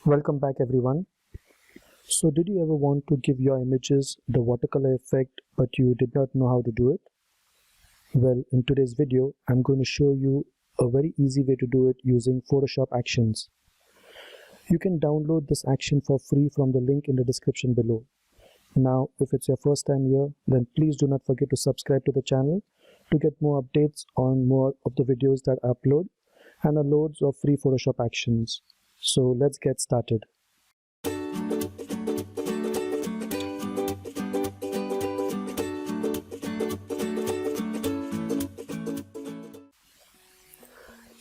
Welcome back everyone. So did you ever want to give your images the watercolor effect but you did not know how to do it? Well, in today's video, I'm going to show you a very easy way to do it using Photoshop Actions. You can download this action for free from the link in the description below. Now, if it's your first time here, then please do not forget to subscribe to the channel to get more updates on more of the videos that I upload and loads of free Photoshop actions. So let's get started.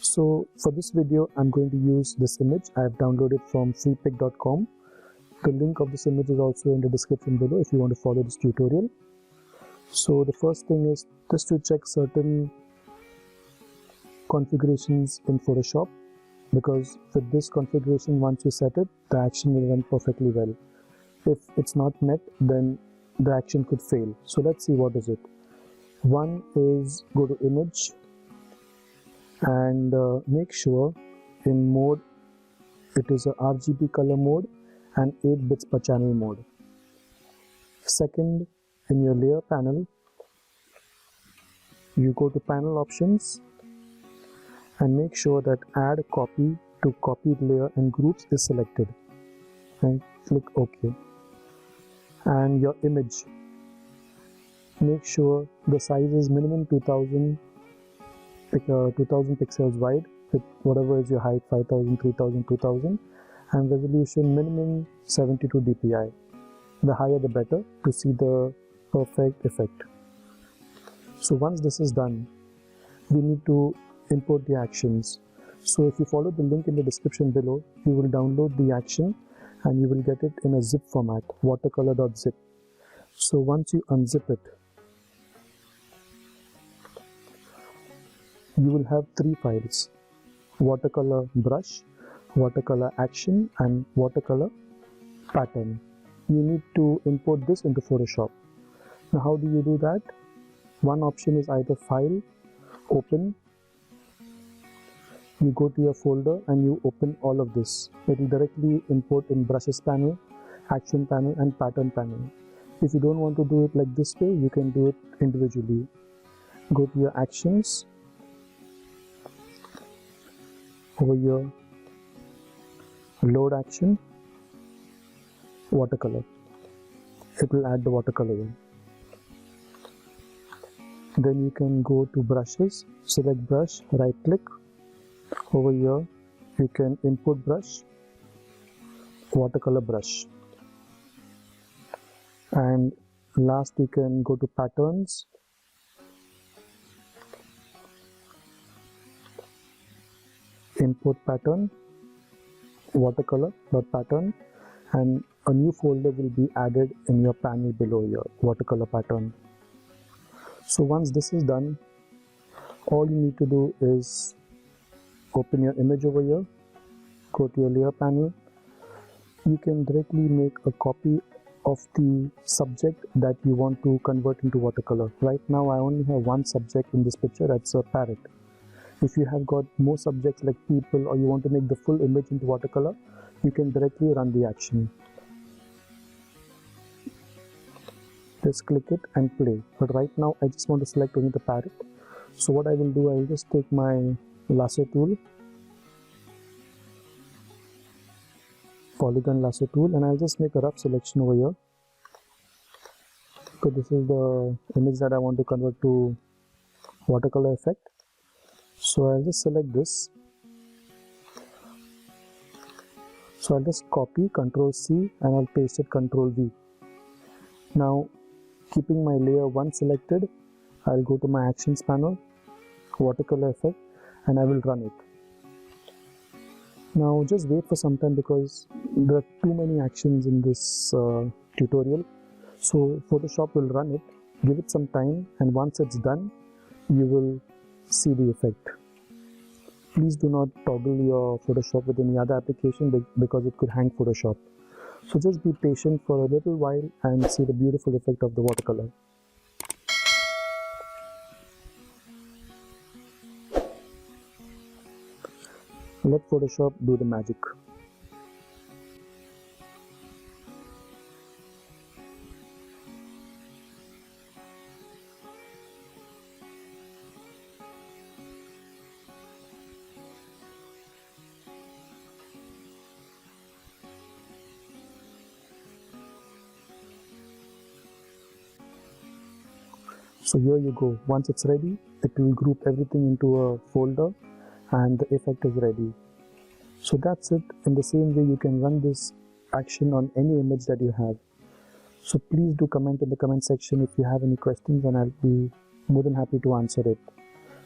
So for this video, I'm going to use this image I have downloaded from freepik.com. The link of this image is also in the description below if you want to follow this tutorial. So the first thing is just to check certain configurations in Photoshop, because with this configuration, once you set it, the action will run perfectly well. If it's not met, then the action could fail. So let's see what is it. One is go to image and make sure in mode it is a RGB color mode and 8 bits per channel mode. Second, in your layer panel, you go to panel options and make sure that add copy to copied layer and groups is selected and click OK. And your image, make sure the size is minimum 2000 pixels wide with whatever is your height, 5000, 3000, 2000, and resolution minimum 72 dpi. The higher the better to see the perfect effect. So once this is done, we need to import the actions. So if you follow the link in the description below, you will download the action and you will get it in a zip format, watercolor.zip. So once you unzip it, you will have 3 files: watercolor brush, watercolor action, and watercolor pattern. You need to import this into Photoshop. Now how do you do that? One option is either file, open, you go to your folder and you open all of this. It will directly import in brushes panel, action panel, and pattern panel. If you don't want to do it like this way, you can do it individually. Go to your actions, over here, load action, watercolor. It will add the watercolor in. Then you can go to brushes, select brush, right click. Over here, you can import brush, watercolor brush. And last, you can go to patterns, import pattern, watercolor.pattern, and a new folder will be added in your panel below your watercolor pattern. So once this is done, all you need to do is open your image over here, go to your layer panel. You can directly make a copy of the subject that you want to convert into watercolor. Right now I only have one subject in this picture, that's a parrot. If you have got more subjects like people, or you want to make the full image into watercolor, you can directly run the action. Just click it and play. But right now I just want to select only the parrot. So what I will do, I will just take my lasso tool, polygon lasso tool, and I'll just make a rough selection over here. So this is the image that I want to convert to watercolor effect. So I'll just select this. So I'll just copy, Ctrl C, and I'll paste it, Ctrl V. Now, keeping my layer 1 selected, I'll go to my actions panel, watercolor effect, and I will run it. Now just wait for some time because there are too many actions in this tutorial. So Photoshop will run it, give it some time, and once it's done, you will see the effect. Please do not toggle your Photoshop with any other application because it could hang Photoshop. So just be patient for a little while and see the beautiful effect of the watercolor. Let Photoshop do the magic. So here you go. Once it's ready, it will group everything into a folder and the effect is ready. So that's it. In the same way, you can run this action on any image that you have. So please do comment in the comment section if you have any questions, and I'll be more than happy to answer it.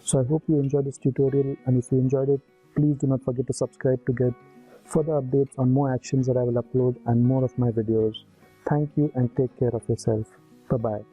So I hope you enjoyed this tutorial, and if you enjoyed it, please do not forget to subscribe to get further updates on more actions that I will upload and more of my videos. Thank you and take care of yourself. Bye-bye.